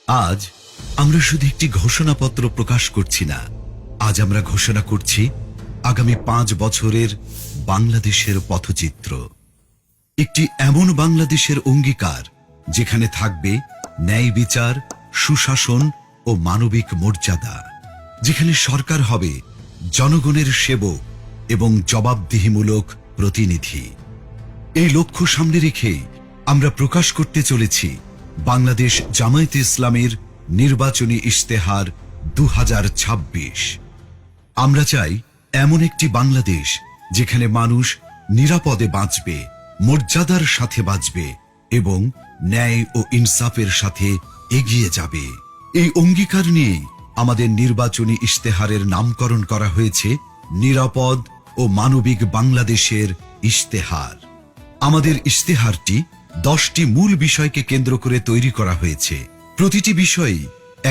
আজ আমরা শুধু একটি ঘোষণাপত্র প্রকাশ করছি না, আজ আমরা ঘোষণা করছি আগামী 5 বছরের বাংলাদেশের পথচিত্র। একটি এমন বাংলাদেশের অঙ্গীকার যেখানে থাকবে ন্যায় বিচার, সুশাসন ও মানবিক মর্যাদা, যেখানে সরকার হবে জনগণের সেবক এবং জবাবদিহিমূলক প্রতিনিধি। এই লক্ষ্য সামনে রেখে আমরা প্রকাশ করতে চলেছি বাংলাদেশ জামায়াতে ইসলামের নির্বাচনী ইশতেহার 2026। আমরা চাই এমন একটি বাংলাদেশ যেখানে মানুষ নিরাপদে বাঁচবে, মর্যাদার সাথে বাঁচবে এবং ন্যায় ও ইনসাফের সাথে এগিয়ে যাবে। এই অঙ্গীকার নিয়ে আমাদের নির্বাচনী ইশতেহারের নামকরণ করা হয়েছে নিরাপদ ও মানবিক বাংলাদেশের ইশতেহার। আমাদের ইশতেহারটি 10টি মূল বিষয়কে কেন্দ্র করে তৈরি করা হয়েছে। প্রতিটি বিষয়ই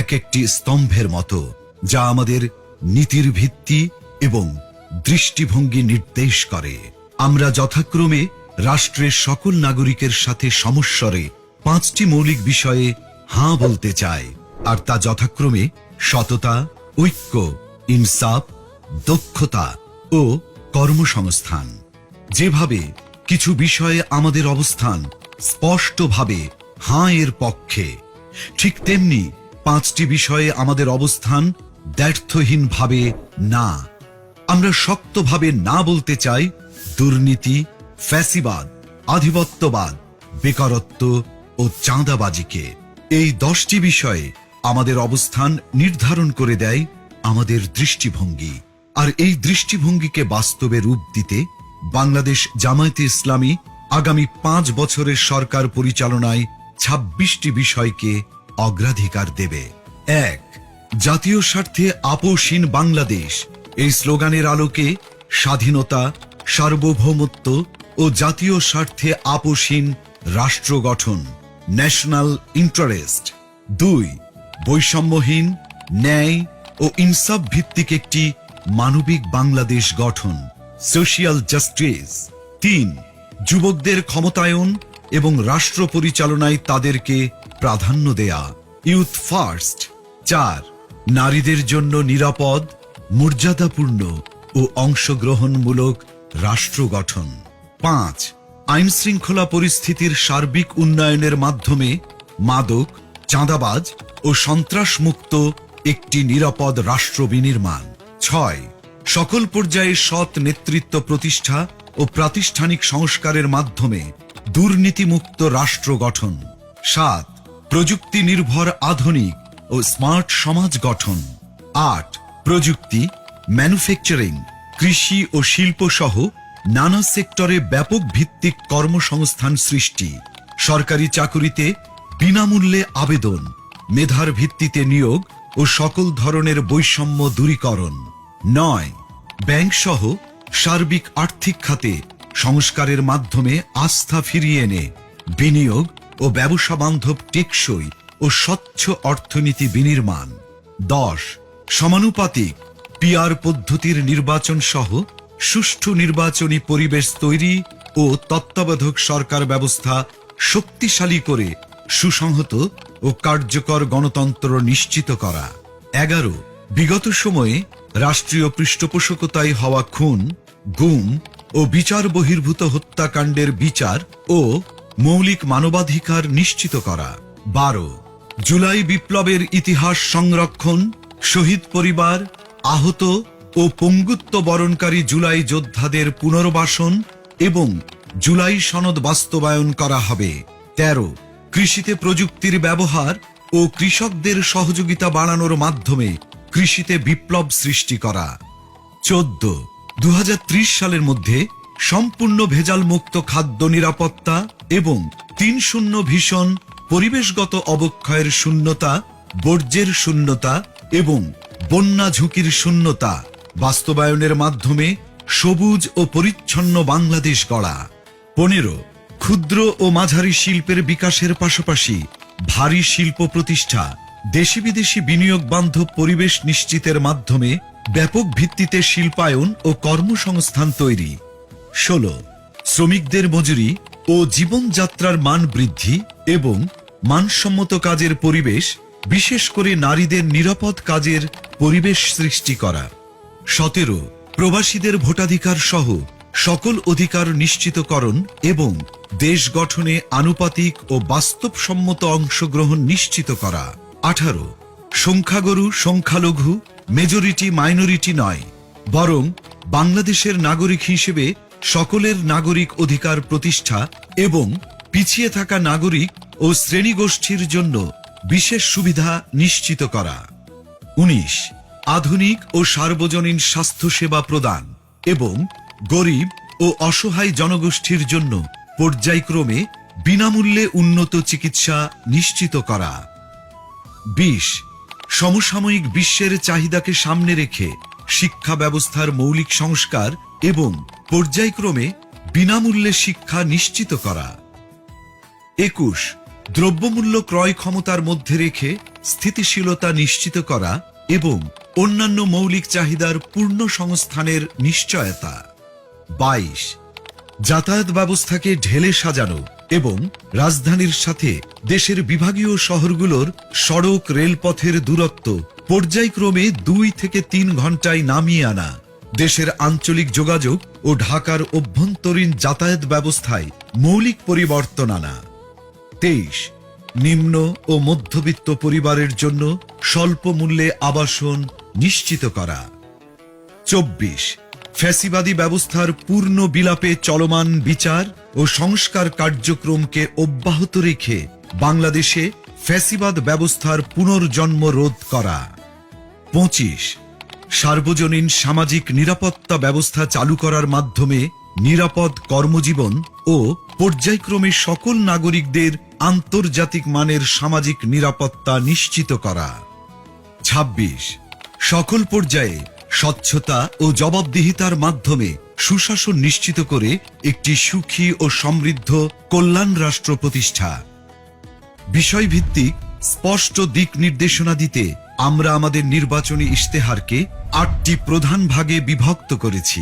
এক একটি স্তম্ভের মতো, যা আমাদের নীতির ভিত্তি এবং দৃষ্টিভঙ্গি নির্দেশ করে। আমরা যথাক্রমে রাষ্ট্রের সকল নাগরিকের সাথে সমস্বরে 5টি মৌলিক বিষয়ে হাঁ বলতে চাই, আর তা যথাক্রমে সততা, ঐক্য, ইনসাফ, দক্ষতা ও কর্মসংস্থান। যেভাবে কিছু বিষয়ে আমাদের অবস্থান স্পষ্টভাবে হাঁ এর পক্ষে, ঠিক তেমনি 5টি বিষয়ে আমাদের অবস্থান দ্ব্যর্থহীনভাবে না। আমরা শক্তভাবে না বলতে চাই দুর্নীতি, ফ্যাসিবাদ, আধিপত্যবাদ, বেকারত্ব ও চাঁদাবাজিকে। এই 10টি বিষয়ে আমাদের অবস্থান নির্ধারণ করে দেয় আমাদের দৃষ্টিভঙ্গি, আর এই দৃষ্টিভঙ্গিকে বাস্তবে রূপ দিতে বাংলাদেশ জামায়াতে ইসলামী আগামী 5 বছরের সরকার পরিচালনায় 26টি বিষয়কে অগ্রাধিকার দেবে। 1. জাতীয় স্বার্থে আপোষহীন বাংলাদেশ। এই স্লোগানের আলোকে স্বাধীনতা, সার্বভৌমত্ব ও জাতীয় স্বার্থে আপোষহীন রাষ্ট্র গঠন, ন্যাশনাল ইন্টারেস্ট। 2. বৈষম্যহীন, ন্যায় ও ইনসাফ ভিত্তিক একটি মানবিক বাংলাদেশ গঠন, সোশিয়াল জাস্টিস। 3. যুবকদের ক্ষমতায়ন এবং রাষ্ট্র পরিচালনায় তাদেরকে প্রাধান্য দেয়া, ইউথ ফার্স্ট। 4. নারীদের জন্য নিরাপদ, মর্যাদাপূর্ণ ও অংশগ্রহণমূলক রাষ্ট্র গঠন। 5. আইন শৃঙ্খলা পরিস্থিতির সার্বিক উন্নয়নের মাধ্যমে মাদক, চাঁদাবাজ ও সন্ত্রাসমুক্ত একটি নিরাপদ রাষ্ট্র বিনির্মাণ। 6. সকল পর্যায়ে সৎ নেতৃত্ব প্রতিষ্ঠা ও প্রাতিষ্ঠানিক সংস্কারের মাধ্যমে দুর্নীতিমুক্ত রাষ্ট্র গঠন। 7. প্রযুক্তি নির্ভর আধুনিক ও স্মার্ট সমাজ গঠন। 8. প্রযুক্তি, ম্যানুফ্যাকচারিং, কৃষি ও শিল্প সহ নানা সেক্টরে ব্যাপক ভিত্তিক কর্মসংস্থান সৃষ্টি, সরকারি চাকুরিতে বিনামূল্যে আবেদন, মেধার ভিত্তিতে নিয়োগ ও সকল ধরনের বৈষম্য দূরীকরণ। 9. ব্যাংক সহ সার্বিক আর্থিক খাতে সংস্কারের মাধ্যমে আস্থা ফিরিয়ে এনে বিনিয়োগ ও ব্যবসা বান্ধব টেকসই ও স্বচ্ছ অর্থনীতি বিনির্মাণ। 10. সমানুপাতিক পিআর পদ্ধতির নির্বাচন সহ সুষ্ঠু নির্বাচনী পরিবেশ তৈরি ও তত্ত্বাবধায়ক সরকার ব্যবস্থা শক্তিশালী করে সুসংহত ও কার্যকর গণতন্ত্র নিশ্চিত করা। 11. বিগত সময়ে রাষ্ট্রীয় পৃষ্ঠপোষকতায় হওয়া খুন, গুম ও বিচার বহির্ভূত হত্যাকাণ্ডের বিচার ও মৌলিক মানবাধিকার নিশ্চিত করা। 12. জুলাই বিপ্লবের ইতিহাস সংরক্ষণ, শহীদ পরিবার, আহত ও পঙ্গুত্ব বরণকারী জুলাই যোদ্ধাদের পুনর্বাসন এবং জুলাই সনদ বাস্তবায়ন করা হবে। 13. কৃষিতে প্রযুক্তির ব্যবহার ও কৃষকদের সহযোগিতা বাড়ানোর মাধ্যমে কৃষিতে বিপ্লব সৃষ্টি করা। 14. 2030 সালের মধ্যে সম্পূর্ণ ভেজাল মুক্ত খাদ্য নিরাপত্তা এবং 3-0 ভিশন, পরিবেশগত অবক্ষয়ের শূন্যতা, বর্জ্যের শূন্যতা এবং বন্যা ঝুঁকির শূন্যতা বাস্তবায়নের মাধ্যমে সবুজ ও পরিচ্ছন্ন বাংলাদেশ গড়া। 15. ক্ষুদ্র ও মাঝারি শিল্পের বিকাশের পাশাপাশি ভারী শিল্প প্রতিষ্ঠা, দেশি বিদেশি বিনিয়োগ বান্ধব পরিবেশ নিশ্চিতের মাধ্যমে ব্যাপক ভিত্তিতে শিল্পায়ন ও কর্মসংস্থান তৈরি। 16. শ্রমিকদের মজুরি ও জীবনযাত্রার মান বৃদ্ধি এবং মানসম্মত কাজের পরিবেশ বিশেষ করে নারীদের নিরাপদ কাজের পরিবেশ সৃষ্টি করা। 17 প্রবাসীদের ভোটাধিকার সহ সকল অধিকার নিশ্চিতকরণ এবং দেশ গঠনে আনুপাতিক ও বাস্তবসম্মত অংশগ্রহণ নিশ্চিত করা। 18 সংখ্যাগুরু সংখ্যালঘু মেজরিটি মাইনরিটি নয়, বরং বাংলাদেশের নাগরিক হিসেবে সকলের নাগরিক অধিকার প্রতিষ্ঠা এবং পিছিয়ে থাকা নাগরিক ও শ্রেণীগোষ্ঠীর জন্য বিশেষ সুবিধা নিশ্চিত করা। 19 আধুনিক ও সার্বজনীন স্বাস্থ্যসেবা প্রদান এবং গরিব ও অসহায় জনগোষ্ঠীর জন্য পর্যায়ক্রমে বিনামূল্যে উন্নত চিকিৎসা নিশ্চিত করা। 20 সমসাময়িক বিশ্বের চাহিদাকে সামনে রেখে শিক্ষা ব্যবস্থার মৌলিক সংস্কার এবং পর্যায়ক্রমে বিনামূল্যে শিক্ষা নিশ্চিত করা। 21 দ্রব্যমূল্য ক্রয় ক্ষমতার মধ্যে রেখে স্থিতিশীলতা নিশ্চিত করা এবং অন্যান্য মৌলিক চাহিদার পূর্ণ সংস্থানের নিশ্চয়তা। 22 যাতায়াত ব্যবস্থাকে ঢেলে সাজানো এবং রাজধানীর সাথে দেশের বিভাগীয় শহরগুলোর সড়ক রেলপথের দূরত্ব পর্যায়ক্রমে 2 থেকে 3 ঘন্টায় নামিয়ে আনা, দেশের আঞ্চলিক যোগাযোগ ও ঢাকার অভ্যন্তরীণ যাতায়াত ব্যবস্থায় মৌলিক পরিবর্তন আনা। 23 নিম্ন ও মধ্যবিত্ত পরিবারের জন্য স্বল্প মূল্যে আবাসন নিশ্চিত করা। 24 ফ্যাসিবাদী ব্যবস্থার পূর্ণ বিলাপে চলমান বিচার ও সংস্কার কার্যক্রমকে অব্যাহত রেখে বাংলাদেশে ফ্যাসিবাদ ব্যবস্থার পুনর্জন্ম রোধ করা। 25 সার্বজনীন সামাজিক নিরাপত্তা ব্যবস্থা চালু করার মাধ্যমে নিরাপদ কর্মজীবন ও পর্যায়ক্রমে সকল নাগরিকদের আন্তর্জাতিক মানের সামাজিক নিরাপত্তা নিশ্চিত করা। 26 সকল পর্যায়ে স্বচ্ছতা ও জবাবদিহিতার মাধ্যমে সুশাসন নিশ্চিত করে একটি সুখী ও সমৃদ্ধ কল্যাণ রাষ্ট্র প্রতিষ্ঠা। বিষয়ভিত্তিক স্পষ্ট দিক নির্দেশনা দিতে আমরা আমাদের নির্বাচনী ইশতেহারকে 8টি প্রধান ভাগে বিভক্ত করেছি।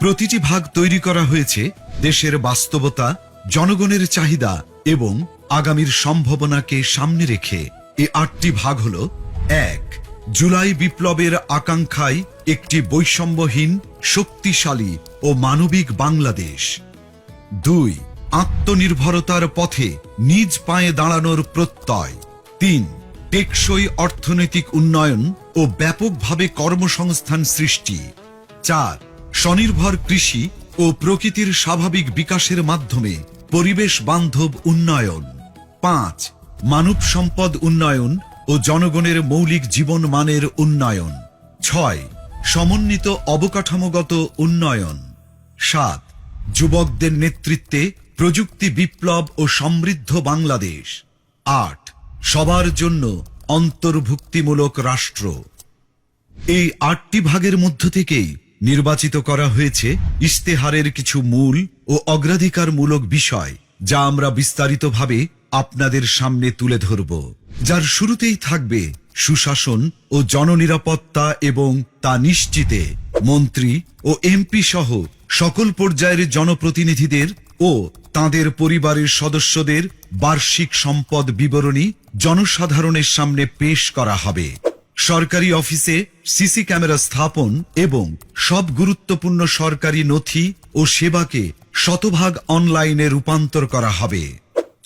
প্রতিটি ভাগ তৈরি করা হয়েছে দেশের বাস্তবতা, জনগণের চাহিদা এবং আগামীর সম্ভাবনাকে সামনে রেখে। এই 8টি ভাগ হল: 1 জুলাই বিপ্লবের আকাঙ্ক্ষায় একটি বৈষম্যহীন, শক্তিশালী ও মানবিক বাংলাদেশ। 2 আত্মনির্ভরতার পথে নিজ পায়ে দাঁড়ানোর প্রত্যয়। 3 টেকসই অর্থনৈতিক উন্নয়ন ও ব্যাপকভাবে কর্মসংস্থান সৃষ্টি। 4 স্বনির্ভর কৃষি ও প্রকৃতির স্বাভাবিক বিকাশের মাধ্যমে পরিবেশ বান্ধব উন্নয়ন। 5 মানব সম্পদ উন্নয়ন ও জনগণের মৌলিক জীবন মানের উন্নয়ন। 6 সমন্বিত অবকাঠামোগত উন্নয়ন। 7 যুবকদের নেতৃত্বে প্রযুক্তি বিপ্লব ও সমৃদ্ধ বাংলাদেশ। 8 সবার জন্য অন্তর্ভুক্তিমূলক রাষ্ট্র। এই 8টি ভাগের মধ্য থেকেই নির্বাচিত করা হয়েছে ইশতেহারের কিছু মূল ও অগ্রাধিকারমূলক বিষয়, যা আমরা বিস্তারিতভাবে আপনাদের সামনে তুলে ধরব। যার শুরুতেই থাকবে সুশাসন ও জননিরাপত্তা এবং তা নিশ্চিতে মন্ত্রী ও এমপি সহ সকল পর্যায়ের জনপ্রতিনিধিদের ও তাদের পরিবারের সদস্যদের বার্ষিক সম্পদ বিবরণী জনসাধারণের সামনে পেশ করা হবে। সরকারি অফিসে সিসি ক্যামেরা স্থাপন এবং সব গুরুত্বপূর্ণ সরকারি নথি ও সেবাকে শতভাগ অনলাইনে রূপান্তর করা হবে।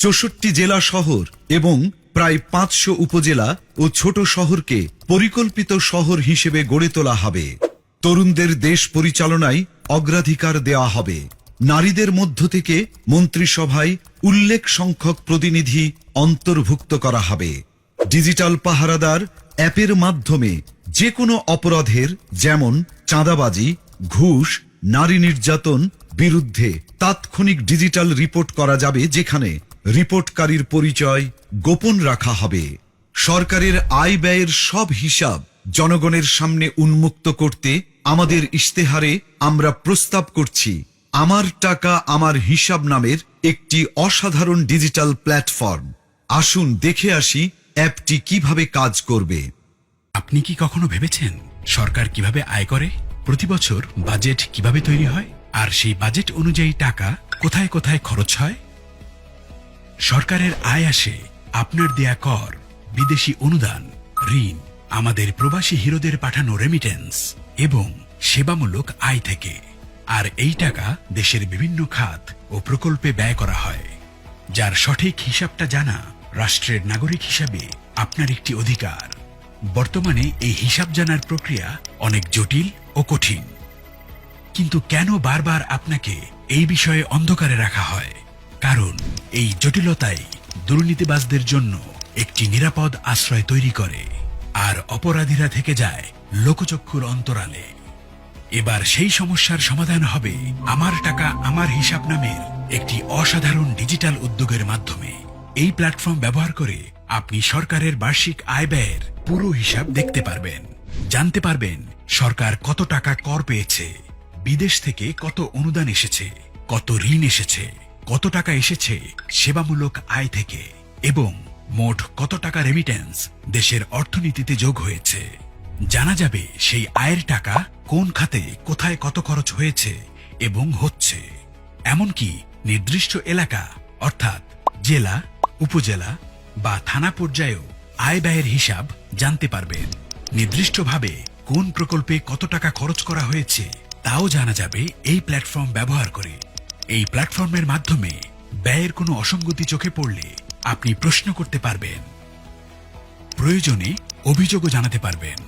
64 জেলা শহর এবং প্রায় 500 উপজেলা ও ছোট শহরকে পরিকল্পিত শহর হিসেবে গড়ে তোলা হবে। তরুণদের দেশ পরিচালনায় অগ্রাধিকার দেওয়া হবে। নারীদের মধ্য থেকে মন্ত্রিসভায় উল্লেখ সংখ্যক প্রতিনিধি অন্তর্ভুক্ত করা হবে। ডিজিটাল পাহারাদার অ্যাপের মাধ্যমে যে কোনো অপরাধের, যেমন চাঁদাবাজি, ঘুষ, নারী নির্যাতন বিরুদ্ধে তাৎক্ষণিক ডিজিটাল রিপোর্ট করা যাবে, যেখানে রিপোর্টকারীর পরিচয় গোপন রাখা হবে। সরকারের আয় ব্যয়ের সব হিসাব জনগণের সামনে উন্মুক্ত করতে আমাদের ইশতেহারে আমরা প্রস্তাব করছি আমার টাকা আমার হিসাব নামের একটি অসাধারণ ডিজিটাল প্ল্যাটফর্ম। আসুন দেখে আসি অ্যাপটি কিভাবে কাজ করবে। আপনি কি কখনো ভেবেছেন সরকার কিভাবে আয় করে? প্রতি বছর বাজেট কিভাবে তৈরি হয়, আর সেই বাজেট অনুযায়ী টাকা কোথায় কোথায় খরচ হয়? সরকারের আয় আসে আপনার দেয়া কর, বিদেশি অনুদান, ঋণ, আমাদের প্রবাসী হিরোদের পাঠানো রেমিটেন্স এবং সেবামূলক আয় থেকে। আর এই টাকা দেশের বিভিন্ন খাত ও প্রকল্পে ব্যয় করা হয়, যার সঠিক হিসাবটা জানা রাষ্ট্রের নাগরিক হিসাবে আপনার একটি অধিকার। বর্তমানে এই হিসাব জানার প্রক্রিয়া অনেক জটিল ও কঠিন, কিন্তু কেন বারবার আপনাকে এই বিষয়ে অন্ধকারে রাখা হয়? কারণ এই জটিলতাই দুর্নীতিবাজদের জন্য একটি নিরাপদ আশ্রয় তৈরি করে, আর অপরাধীরা থেকে যায় লোকচক্ষুর অন্তরালে। এবার সেই সমস্যার সমাধান হবে আমার টাকা আমার হিসাব নামের একটি অসাধারণ ডিজিটাল উদ্যোগের মাধ্যমে। এই প্ল্যাটফর্ম ব্যবহার করে আপনি সরকারের বার্ষিক আয় ব্যয়ের পুরো হিসাব দেখতে পারবেন, জানতে পারবেন সরকার কত টাকা কর পেয়েছে, বিদেশ থেকে কত অনুদান এসেছে, কত ঋণ এসেছে, কত টাকা এসেছে সেবামূলক আয় থেকে, এবং মোট কত টাকা রেমিটেন্স দেশের অর্থনীতিতে যোগ হয়েছে। জানা যাবে সেই আয়ের টাকা কোন খাতে কোথায় কত খরচ হয়েছে এবং হচ্ছে। এমনকি নির্দিষ্ট এলাকা অর্থাৎ জেলা, উপজেলা বা থানা পর্যায়েও আয় ব্যয়ের হিসাব জানতে পারবেন। নির্দিষ্টভাবে কোন প্রকল্পে কত টাকা খরচ করা হয়েছে তাও জানা যাবে এই প্ল্যাটফর্ম ব্যবহার করে। এই প্ল্যাটফর্মের মাধ্যমে ব্যয়ের কোনো অসঙ্গতি চোখে পড়লে আপনি প্রশ্ন করতে পারবেন, প্রয়োজনে অভিযোগও জানাতে পারবেন।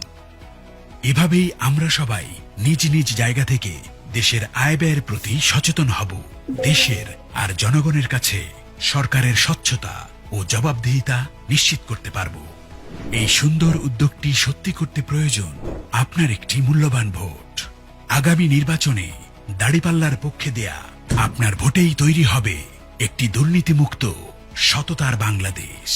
এভাবেই আমরা সবাই নিজ নিজ জায়গা থেকে দেশের আয় ব্যয়ের প্রতি সচেতন হব, দেশের আর জনগণের কাছে সরকারের স্বচ্ছতা ও জবাবদিহিতা নিশ্চিত করতে পারব। এই সুন্দর উদ্যোগটি সত্যি করতে প্রয়োজন আপনার একটি মূল্যবান ভোট। আগামী নির্বাচনে দাড়িপাল্লার পক্ষে দেয়া আপনার ভোটেই তৈরি হবে একটি দুর্নীতিমুক্ত সততার বাংলাদেশ।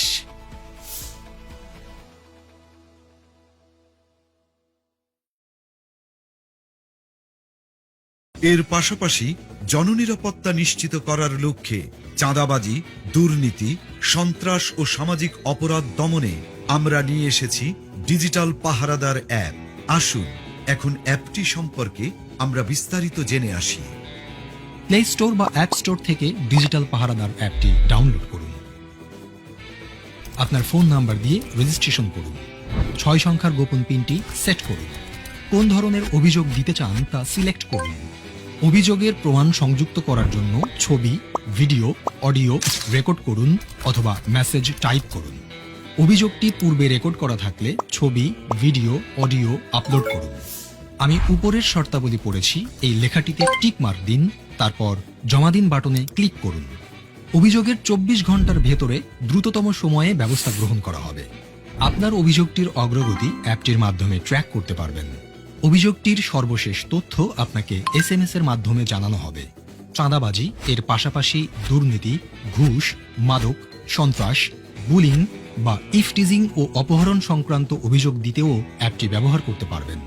এর পাশাপাশি জননিরাপত্তা নিশ্চিত করার লক্ষ্যে চাঁদাবাজি, দুর্নীতি, সন্ত্রাস ও সামাজিক অপরাধ দমনে আমরা নিয়ে এসেছি ডিজিটাল পাহারাদার অ্যাপ। আসুন এখন অ্যাপটি সম্পর্কে আমরা বিস্তারিত জেনে আসি। প্লে স্টোর বা অ্যাপ স্টোর থেকে ডিজিটাল পাহারাদার অ্যাপটি ডাউনলোড করুন। আপনার ফোন নাম্বার দিয়ে রেজিস্ট্রেশন করুন। 6 সংখ্যার গোপন পিনটি সেট করুন। কোন ধরনের অভিযোগ দিতে চান তা সিলেক্ট করুন। অভিযোগের প্রমাণ সংযুক্ত করার জন্য ছবি, ভিডিও, অডিও রেকর্ড করুন অথবা মেসেজ টাইপ করুন। অভিযোগটি পূর্বে রেকর্ড করা থাকলে ছবি, ভিডিও, অডিও আপলোড করুন। আমি উপরের শর্তাবলী পড়েছি, এই লেখাটিতে টিক মার্ক দিন, তারপর জমা দিন বাটনে ক্লিক করুন। অভিযোগের 24 ঘন্টার ভেতরে দ্রুততম সময়ে ব্যবস্থা গ্রহণ করা হবে। আপনার অভিযোগটির অগ্রগতি অ্যাপটির মাধ্যমে ট্র্যাক করতে পারবেন। অভিযোগটির সর্বশেষ তথ্য আপনাকে SMS এর মাধ্যমে জানানো হবে। চাঁদাবাজি এর পাশাপাশি দুর্নীতি, ঘুষ, মাদক, সন্ত্রাস, বুলিং বা ইফটিজিং ও অপহরণ সংক্রান্ত অভিযোগ দিতেও অ্যাপটি ব্যবহার করতে পারবেন।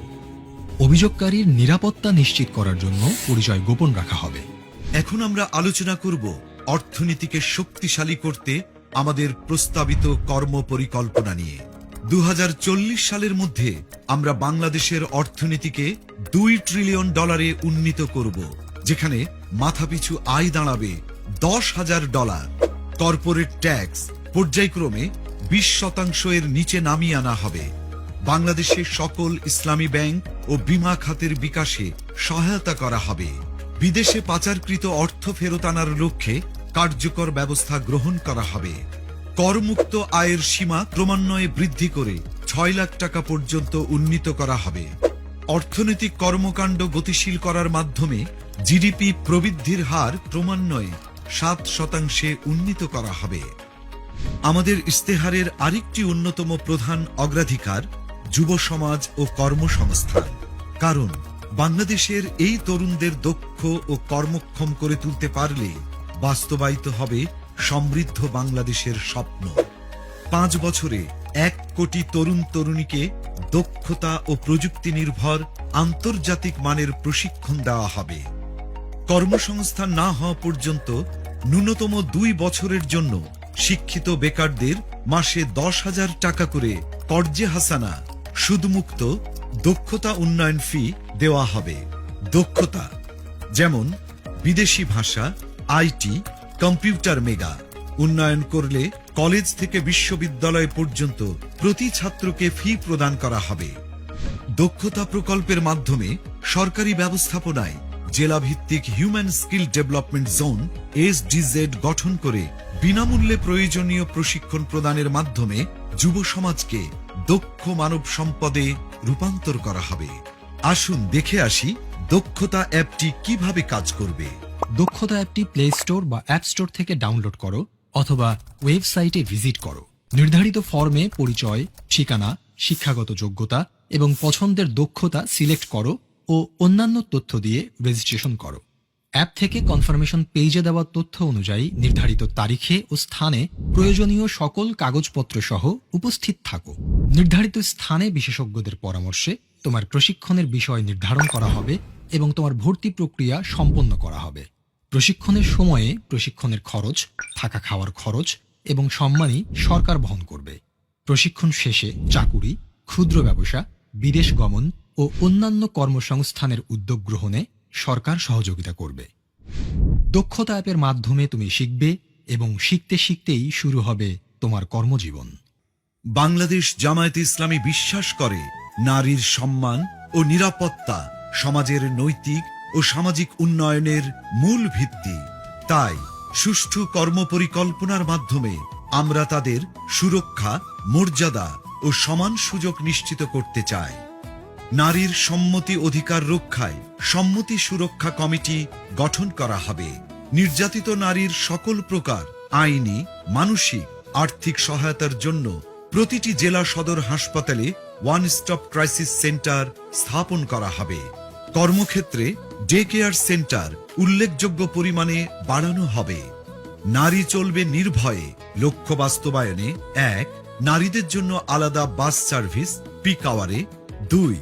অভিযোগকারীর নিরাপত্তা নিশ্চিত করার জন্য পরিচয় গোপন রাখা হবে। এখন আমরা আলোচনা করব অর্থনীতিকে শক্তিশালী করতে আমাদের প্রস্তাবিত কর্ম পরিকল্পনা নিয়ে। 2040 সালের মধ্যে আমরা বাংলাদেশের অর্থনীতিকে $2 ট্রিলিয়ন উন্নীত করব, যেখানে মাথাপিছু আয় দাঁড়াবে $10,000। কর্পোরেট ট্যাক্স পর্যায়ক্রমে 20% এর নিচে নামিয়ে আনা হবে। বাংলাদেশের সকল ইসলামী ব্যাংক ও বীমা খাতের বিকাশে সহায়তা করা হবে। বিদেশে পাচারকৃত অর্থ ফেরত আনার লক্ষ্যে কার্যকর ব্যবস্থা গ্রহণ করা হবে। করমুক্ত আয়ের সীমা ক্রমান্বয়ে বৃদ্ধি করে 6 লাখ টাকা পর্যন্ত উন্নীত করা হবে। অর্থনৈতিক কর্মকাণ্ড গতিশীল করার মাধ্যমে জিডিপি প্রবৃদ্ধির হার ক্রমান্বয়ে 7% উন্নীত করা হবে। আমাদের ইস্তেহারের আরেকটি অন্যতম প্রধান অগ্রাধিকার যুব সমাজ ও কর্মসংস্থান। কারণ বাংলাদেশের এই তরুণদের দক্ষ ও কর্মক্ষম করে তুলতে পারলে বাস্তবায়িত হবে সমৃদ্ধ বাংলাদেশের স্বপ্ন। 5 বছরে 1 কোটি তরুণ তরুণীকে দক্ষতা ও প্রযুক্তি নির্ভর আন্তর্জাতিক মানের প্রশিক্ষণ দেওয়া হবে। কর্মসংস্থান না হওয়া পর্যন্ত ন্যূনতম 2 বছরের জন্য শিক্ষিত বেকারদের মাসে 10,000 টাকা করে কর্জে হাসানা সুদমুক্ত দক্ষতা উন্নয়ন ফি দেওয়া হবে। দক্ষতা যেমন বিদেশি ভাষা, আইটি, কম্পিউটার মেগা উন্নয়ন করলে কলেজ থেকে বিশ্ববিদ্যালয় পর্যন্ত প্রতি ছাত্রকে ফি প্রদান করা হবে। দক্ষতা প্রকল্পের মাধ্যমে সরকারি ব্যবস্থাপনায় জেলাভিত্তিক human skill development zone SDZ গঠন করে বিনামূল্যে প্রয়োজনীয় প্রশিক্ষণ প্রদানের মাধ্যমে যুব সমাজকে দক্ষ মানব সম্পদে রূপান্তর করা হবে। আসুন দেখে আসি দক্ষতা অ্যাপটি কিভাবে কাজ করবে। দক্ষতা অ্যাপটি প্লে স্টোর বা অ্যাপ স্টোর থেকে ডাউনলোড করো অথবা ওয়েবসাইটে ভিজিট করো। নির্ধারিত ফর্মে পরিচয়, ঠিকানা, শিক্ষাগত যোগ্যতা এবং পছন্দের দক্ষতা সিলেক্ট করো ও অন্যান্য তথ্য দিয়ে রেজিস্ট্রেশন করো। অ্যাপ থেকে কনফার্মেশন পেজে দেওয়া তথ্য অনুযায়ী নির্ধারিত তারিখে ও স্থানে প্রয়োজনীয় সকল কাগজপত্র সহ উপস্থিত থাকো। নির্ধারিত স্থানে বিশেষজ্ঞদের পরামর্শে তোমার প্রশিক্ষণের বিষয় নির্ধারণ করা হবে এবং তোমার ভর্তি প্রক্রিয়া সম্পন্ন করা হবে। প্রশিক্ষণের সময়ে প্রশিক্ষণের খরচ, থাকা খাওয়ার খরচ এবং সম্মানী সরকার বহন করবে। প্রশিক্ষণ শেষে চাকুরি, ক্ষুদ্র ব্যবসা, বিদেশ গমন ও অন্যান্য কর্মসংস্থানের উদ্যোগ গ্রহণে সরকার সহযোগিতা করবে। দক্ষতা অ্যাপের মাধ্যমে তুমি শিখবে এবং শিখতে শিখতেই শুরু হবে তোমার কর্মজীবন। বাংলাদেশ জামায়াতে ইসলামী বিশ্বাস করে নারীর সম্মান ও নিরাপত্তা সমাজের নৈতিক ও সামাজিক উন্নয়নের মূল ভিত্তি। তাই সুষ্ঠু কর্মপরিকল্পনার মাধ্যমে আমরা তাদের সুরক্ষা, মর্যাদা ও সমান সুযোগ নিশ্চিত করতে চাই। নারীর সম্মতি অধিকার রক্ষায় সম্মতি সুরক্ষা কমিটি গঠন করা হবে। নির্যাতিত নারীর সকল প্রকার আইনি, মানসিক, আর্থিক সহায়তার জন্য প্রতিটি জেলা সদর হাসপাতালে ওয়ান স্টপ ক্রাইসিস সেন্টার স্থাপন করা হবে। কর্মক্ষেত্রে ডে কেয়ার সেন্টার উল্লেখযোগ্য পরিমাণে বাড়ানো হবে। নারী চলবে নির্ভয়ে লক্ষ্য বাস্তবায়নে 1. নারীদের জন্য আলাদা বাস সার্ভিস পিক আওয়ারে। 2.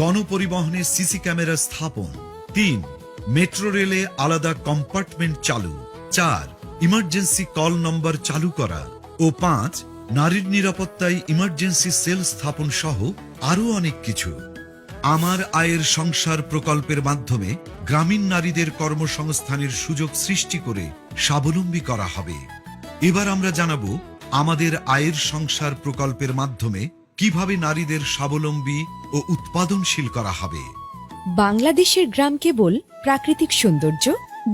গণপরিবহনে সিসি ক্যামেরা স্থাপন। 3. মেট্রো রেলে আলাদা কম্পার্টমেন্ট চালু। 4. ইমার্জেন্সি কল নম্বর চালু করা। ও 5. নারীর নিরাপত্তায় ইমার্জেন্সি সেল স্থাপন সহ আরো অনেক কিছু। আমার আয়ের সংসার প্রকল্পের মাধ্যমে গ্রামীণ নারীদের কর্মসংস্থানের সুযোগ সৃষ্টি করে স্বাবলম্বী করা হবে। এবার আমরা জানাবো আমাদের আয়ের সংসার প্রকল্পের মাধ্যমে কিভাবে নারীদের স্বাবলম্বী ও উৎপাদনশীল করা হবে। বাংলাদেশের গ্রাম কেবল প্রাকৃতিক সৌন্দর্য,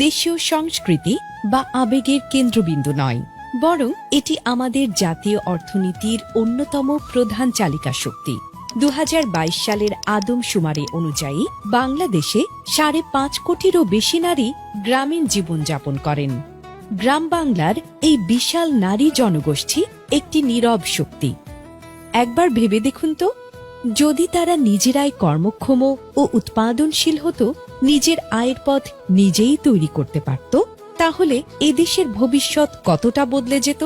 দেশীয় সংস্কৃতি বা আবেগের কেন্দ্রবিন্দু নয়, বরং এটি আমাদের জাতীয় অর্থনীতির অন্যতম প্রধান চালিকা শক্তি। 2022 সালের আদমশুমারি অনুযায়ী বাংলাদেশে 5.5 কোটিরও বেশি নারী গ্রামীণ জীবনযাপন করেন। গ্রাম বাংলার এই বিশাল নারী জনগোষ্ঠী একটি নীরব শক্তি। একবার ভেবে দেখুন তো, যদি তারা নিজেরাই কর্মক্ষম ও উৎপাদনশীল হতো, নিজের আয়ের পথ নিজেই তৈরি করতে পারত, তাহলে এদেশের ভবিষ্যৎ কতটা বদলে যেত।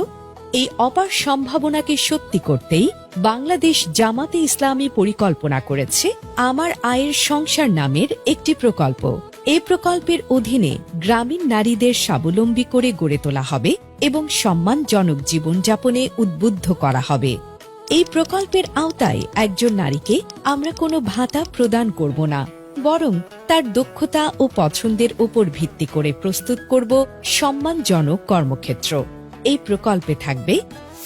এই অপার সম্ভাবনাকে সত্যি করতেই বাংলাদেশ জামাতে ইসলামী পরিকল্পনা করেছে আমার আয়ের সংসার নামের একটি প্রকল্প। এই প্রকল্পের অধীনে গ্রামীণ নারীদের স্বাবলম্বী করে গড়ে তোলা হবে এবং সম্মানজনক জীবনযাপনে উদ্বুদ্ধ করা হবে। এই প্রকল্পের আওতায় একজন নারীকে আমরা কোনো ভাতা প্রদান করব না, বরং তার দক্ষতা ও পছন্দের উপর ভিত্তি করে প্রস্তুত করব সম্মানজনক কর্মক্ষেত্র। এই প্রকল্পে থাকবে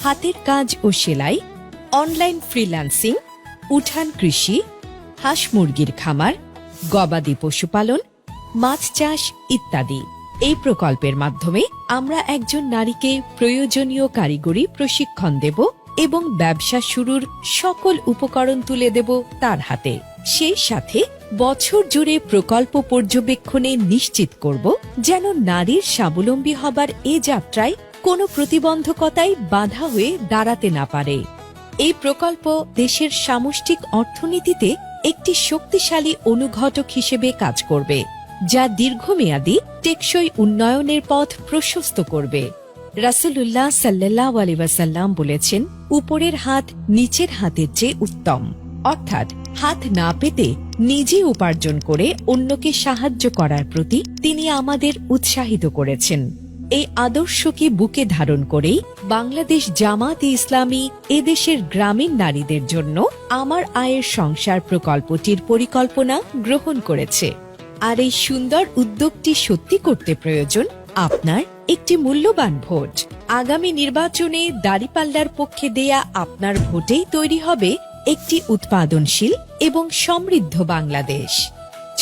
হাতের কাজ ও সেলাই, অনলাইন ফ্রিল্যান্সিং, উঠান কৃষি, হাঁস মুরগির খামার, গবাদি পশুপালন, মাছ চাষ ইত্যাদি। এই প্রকল্পের মাধ্যমে আমরা একজন নারীকে প্রয়োজনীয় কারিগরি প্রশিক্ষণ দেব এবং ব্যবসা শুরুর সকল উপকরণ তুলে দেব তার হাতে। সেই সাথে বছর জুড়ে প্রকল্প পর্যবেক্ষণে নিশ্চিত করব যেন নারীর স্বাবলম্বী হবার এ যাত্রায় কোনো প্রতিবন্ধকতাই বাধা হয়ে দাঁড়াতে না পারে। এই প্রকল্প দেশের সামষ্টিক অর্থনীতিতে একটি শক্তিশালী অনুঘটক হিসেবে কাজ করবে, যা দীর্ঘমেয়াদী টেকসই উন্নয়নের পথ প্রশস্ত করবে। রাসূলুল্লাহ সাল্লাল্লাহু আলাইহি ওয়াসাল্লাম বলেছেন, উপরের হাত নিচের হাতের চেয়ে উত্তম, অর্থাৎ হাত না পেতে নিজে উপার্জন করে অন্যকে সাহায্য করার প্রতি তিনি আমাদের উৎসাহিত করেছেন। এই আদর্শকে বুকে ধারণ করেই বাংলাদেশ জামাতে ইসলামী এদেশের গ্রামীণ নারীদের জন্য আমার আয়ের সংসার প্রকল্পটির পরিকল্পনা গ্রহণ করেছে। আর এই সুন্দর উদ্যোগটি সত্যি করতে প্রয়োজন আপনার একটি মূল্যবান ভোট। আগামী নির্বাচনে দাঁড়িপাল্লার পক্ষে দেয়া আপনার ভোটেই তৈরি হবে একটি উৎপাদনশীল এবং সমৃদ্ধ বাংলাদেশ।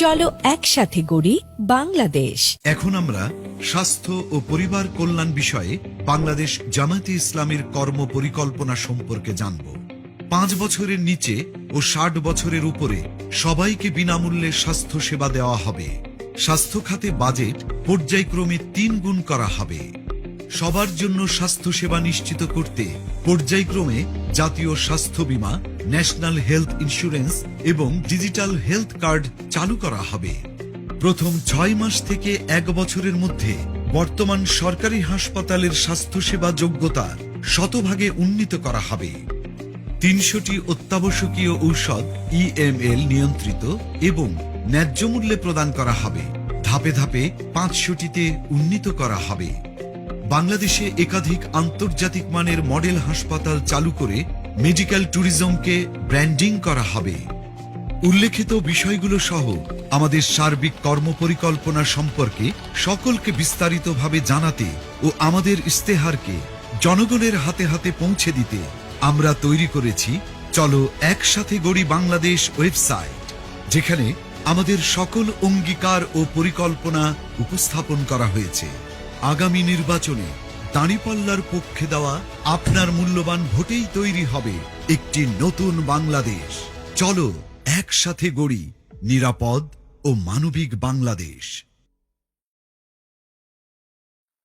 চলো একসাথে গড়ি বাংলাদেশ। এখন আমরা স্বাস্থ্য ও পরিবার কল্যাণ বিষয়ে বাংলাদেশ জামায়াতে ইসলামীর কর্ম পরিকল্পনা সম্পর্কে জানব। 5 বছরের নিচে ও 60 বছরের উপরে সবাইকে বিনামূল্যে স্বাস্থ্য সেবা দেওয়া হবে। স্বাস্থ্য খাতে বাজেট পর্যায়ক্রমে 3 গুণ করা হবে। সবার জন্য স্বাস্থ্য সেবা নিশ্চিত করতে পর্যায়ক্রমে জাতীয় স্বাস্থ্য বীমা, ন্যাশনাল হেলথ ইন্স্যুরেন্স এবং ডিজিটাল হেলথ কার্ড চালু করা হবে। প্রথম 6 মাস থেকে 1 বছরের মধ্যে বর্তমান সরকারি হাসপাতালের স্বাস্থ্যসেবা যোগ্যতা শতভাগে উন্নীত করা হবে। 300টি অত্যাবশ্যকীয় ঔষধ EML নিয়ন্ত্রিত এবং ন্যায্য মূল্যে প্রদান করা হবে। ধাপে ধাপে 500টিতে উন্নীত করা হবে। বাংলাদেশে একাধিক আন্তর্জাতিক মানের মডেল হাসপাতাল চালু করে মেডিকেল ট্যুরিজমকে ব্র্যান্ডিং করা হবে। উল্লেখিত বিষয়গুলো সহ আমাদের সার্বিক কর্মপরিকল্পনা সম্পর্কে সকলকে বিস্তারিতভাবে জানাতে ও আমাদের ইস্তেহারকে জনগণের হাতে হাতে পৌঁছে দিতে আমরা তৈরি করেছি চলো একসাথে গড়ি বাংলাদেশ ওয়েবসাইট, যেখানে আমাদের সকল অঙ্গীকার ও পরিকল্পনা উপস্থাপন করা হয়েছে। আগামী নির্বাচনে দাঁড়িপাল্লার পক্ষে দেওয়া আপনার মূল্যবান ভোটেই তৈরি হবে একটি নতুন বাংলাদেশ। চলো একসাথে গড়ি নিরাপদ ও মানবিক বাংলাদেশ।